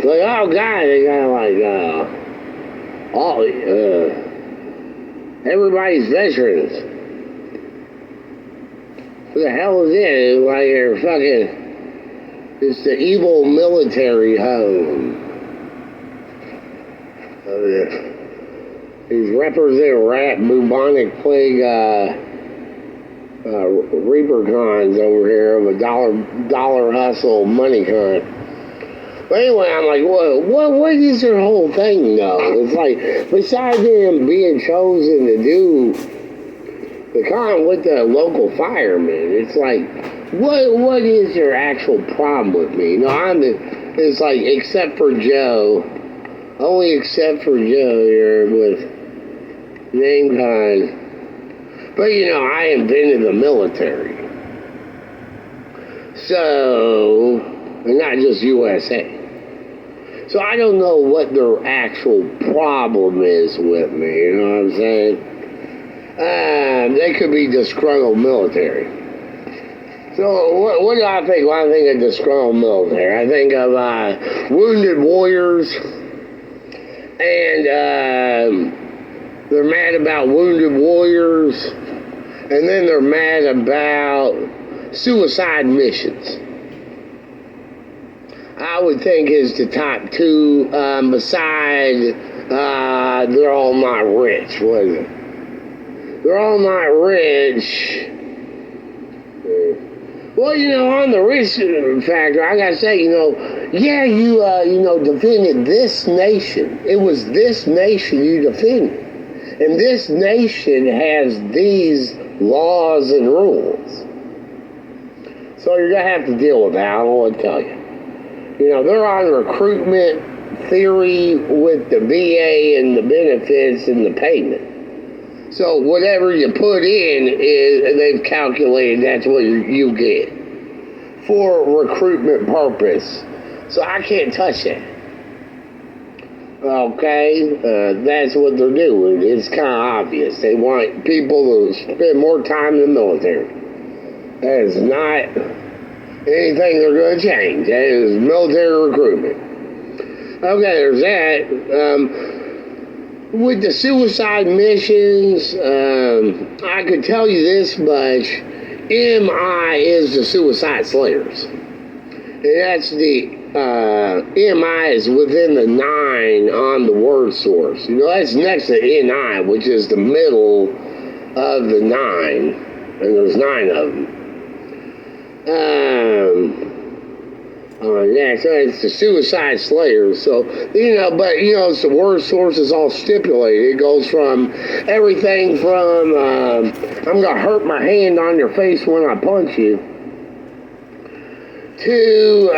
Like, oh god, they got like all everybody's veterans. Who the hell is it? Like you're fucking. It's the evil military home. These represent rat bubonic plague repercons over here of a dollar hustle money cunt. But anyway, I'm like, what is their whole thing though? It's like, besides them being chosen to do the con with the local firemen, it's like, what is your actual problem with me? It's like, except for Joe, only except for Joe here with name con. But I invented the military. So, and not just USA. So I don't know what their actual problem is with me, you know what I'm saying? They could be disgruntled military. So what do I think? When I think of disgruntled military, I think of wounded warriors, and they're mad about wounded warriors, and then they're mad about suicide missions. I would think is the top two, beside they're all not rich, was it? They're all not rich. Well, on the rich factor, I gotta say, you defended this nation. It was this nation you defended. And this nation has these laws and rules. So you're gonna have to deal with that, I don't want to tell you. They're on recruitment theory with the VA and the benefits and the payment. So whatever you put in they've calculated that's what you get for recruitment purpose. So I can't touch that. Okay, that's what they're doing. It's kind of obvious. They want people to spend more time in the military. That is not anything they're going to change. That is military recruitment. Okay, there's that. With the suicide missions, I could tell you this much. MI is the Suicide Slayers. And that's the, MI is within the 9 on the word source. That's next to NI, which is the middle of the 9. And there's 9 of them. So it's the Suicide Slayers. So, it's the word source is all stipulated. It goes from everything from, I'm going to hurt my hand on your face when I punch you, to,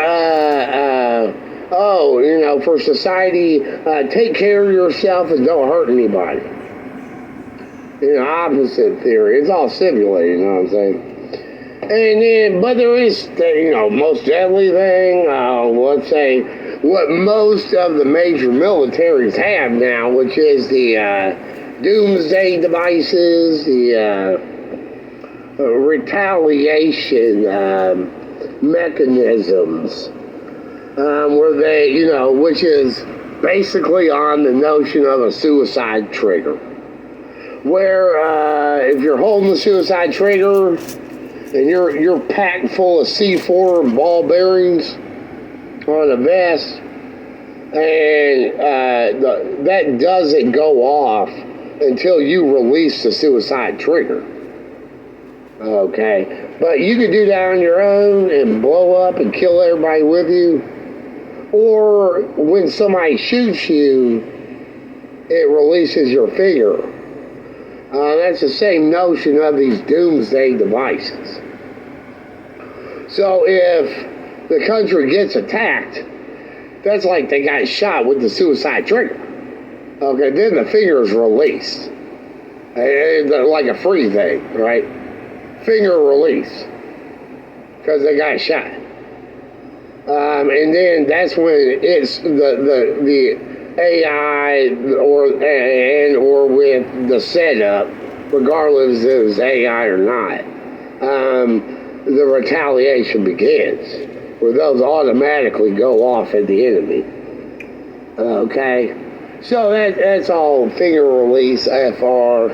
for society, take care of yourself and don't hurt anybody. Opposite theory. It's all stipulated, you know what I'm saying? And then, but there is, most deadly thing, let's say, what most of the major militaries have now, which is the doomsday devices, the retaliation mechanisms, where they, which is basically on the notion of a suicide trigger. Where if you're holding the suicide trigger, and you're packed full of C4 ball bearings on a vest, and that doesn't go off until you release the suicide trigger. Okay, but you could do that on your own and blow up and kill everybody with you, or when somebody shoots you, it releases your finger. That's the same notion of these doomsday devices. So if the country gets attacked, that's like they got shot with the suicide trigger. Okay, then the finger is released. Like a free thing, right? Finger release. Because they got shot. And then that's when it's the AI or with the setup, regardless if it's AI or not, the retaliation begins, where those automatically go off at the enemy. Okay, so that's all finger release FR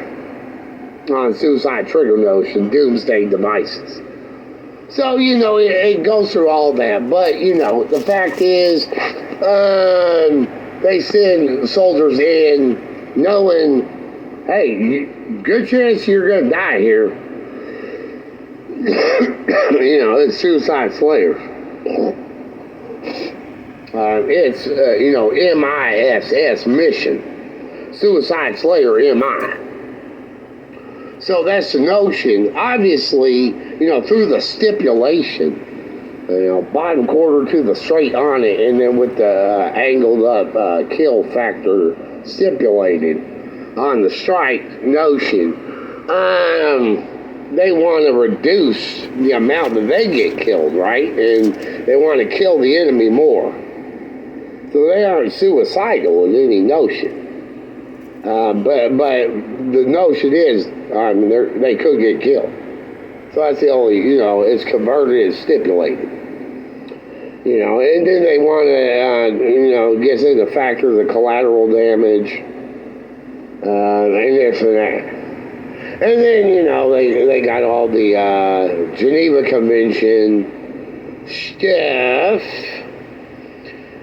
on suicide trigger notion, doomsday devices. So, it goes through all that, but, the fact is, they send soldiers in knowing, hey, good chance you're going to die here. It's Suicide Slayer. It's, MISS mission. Suicide Slayer MI. So that's the notion. Obviously, through the stipulation, bottom quarter to the straight on it, and then with the angled up kill factor stipulated on the strike notion, they want to reduce the amount that they get killed, right? And they want to kill the enemy more. So they aren't suicidal in any notion. But the notion is, they could get killed. So that's the only, it's converted as stipulated. And then they want to, gets into factor the collateral damage, and this and that. And then, they got all the Geneva Convention stuff,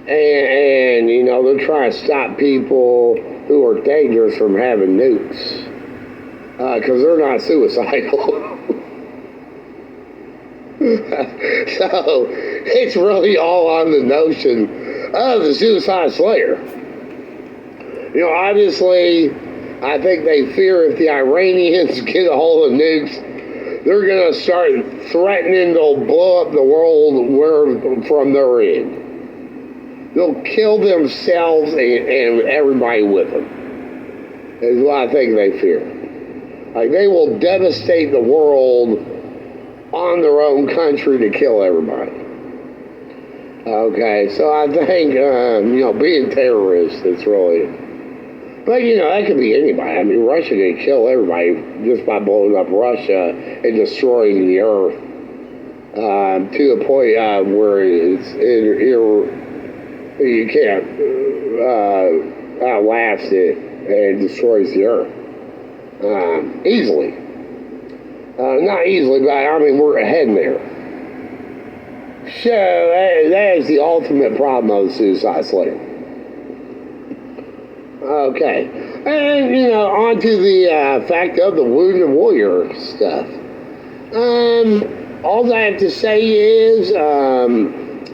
and they're trying to stop people who are dangerous from having nukes, because they're not suicidal. So it's really all on the notion of the Suicide Slayer. Obviously, I think they fear if the Iranians get a hold of nukes, they're going to start threatening to blow up the world from their end. They'll kill themselves and everybody with them. Is what I think they fear. Like, they will devastate the world on their own country to kill everybody. Okay, so I think, being terrorists, it's really... But, that could be anybody. I mean, Russia can kill everybody just by blowing up Russia and destroying the earth to a point where you can't outlast it, and it destroys the earth easily. Not easily, but we're heading there. So that is the ultimate problem of the Suicide Slayer. Okay, and on to the fact of the Wounded Warrior stuff. All I have to say is,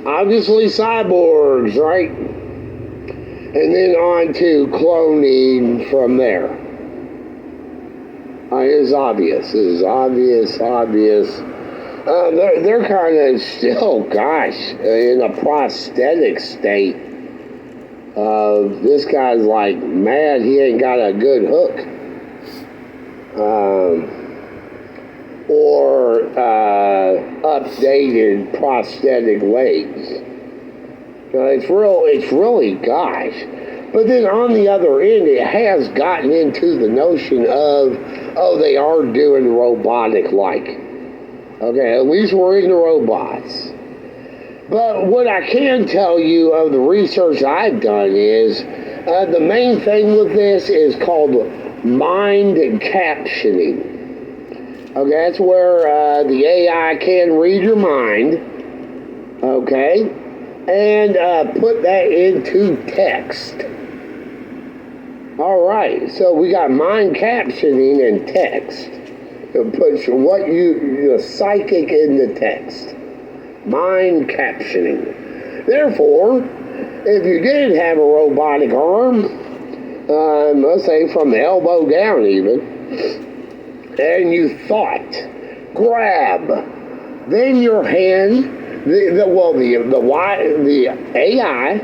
obviously cyborgs, right? And then on to cloning from there. It's obvious. They're kind of still, in a prosthetic state of this guy's like mad he ain't got a good hook. Or updated prosthetic legs. It's really But then on the other end, it has gotten into the notion of, they are doing robotic-like. Okay, at least we're in the robots. But what I can tell you of the research I've done is, the main thing with this is called mind captioning. Okay, that's where the AI can read your mind, okay, and put that into text. All right, so we got mind captioning and text. It puts your psychic in the text. Mind captioning. Therefore, if you did have a robotic arm, let's say from the elbow down even, and you thought, grab, then your hand, the AI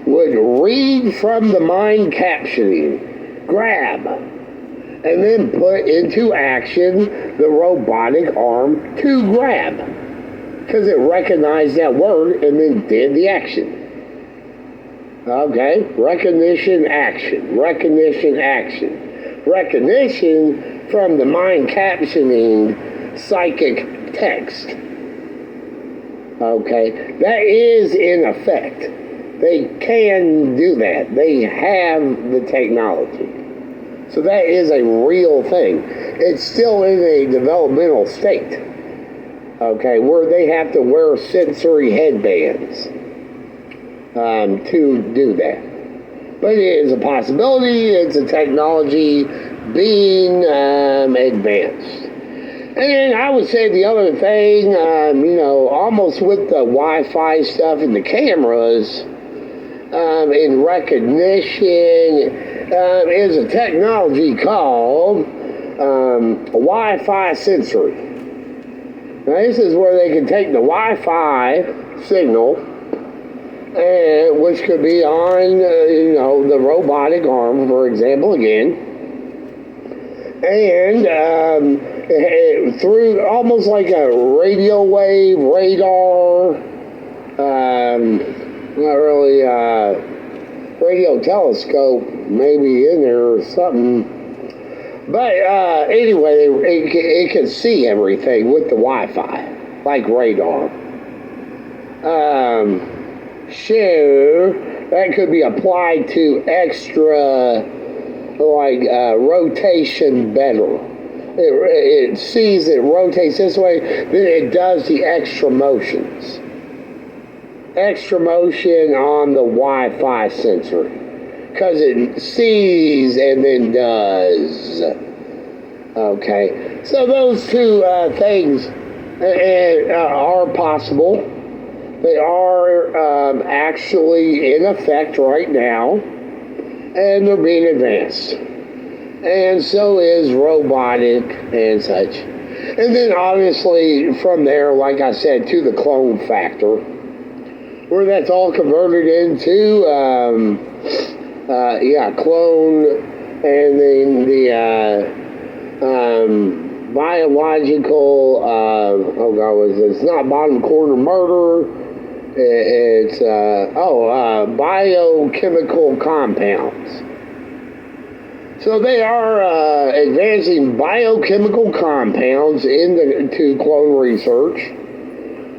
would read from the mind captioning, grab, and then put into action the robotic arm to grab, because it recognized that word and then did the action. Okay, recognition, action, from the mind captioning psychic text. Okay, that is in effect. They can do that. They have the technology. So that is a real thing. It's still in a developmental state, okay, where they have to wear sensory headbands to do that. But it is a possibility. It's a technology being advanced. And I would say the other thing, almost with the Wi-Fi stuff and the cameras, in recognition, is a technology called Wi-Fi sensory. Now, this is where they can take the Wi-Fi signal, which could be on, the robotic arm, for example, again, and through almost like a radio wave, radar, not really, radio telescope maybe in there or something. But anyway, it can see everything with the Wi-Fi, like radar. So that could be applied to extra, like rotation better. It sees it rotates this way, then it does the extra motions. Extra motion on the Wi-Fi sensor, because it sees and then does. Okay, so those two things are possible. They are actually in effect right now, and they're being advanced. And so is robotic and such. And then obviously from there, like I said, to the clone factor, where that's all converted into, clone, and then the biological, it's not bottom corner murder, it's, biochemical compounds. So they are advancing biochemical compounds into clone research,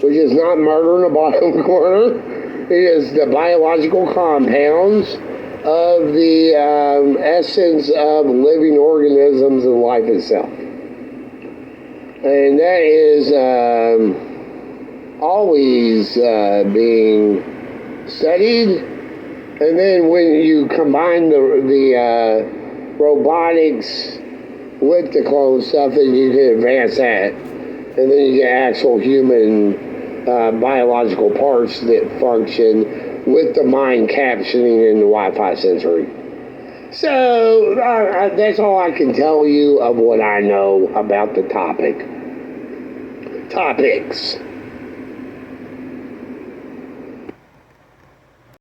which is not murder in the bottom corner. It is the biological compounds of the essence of living organisms and life itself. And that is always being studied. And then when you combine the robotics with the clone stuff, then you can advance that. And then you get actual human biological parts that function with the mind captioning and the Wi-Fi sensory. So that's all I can tell you of what I know about the topics.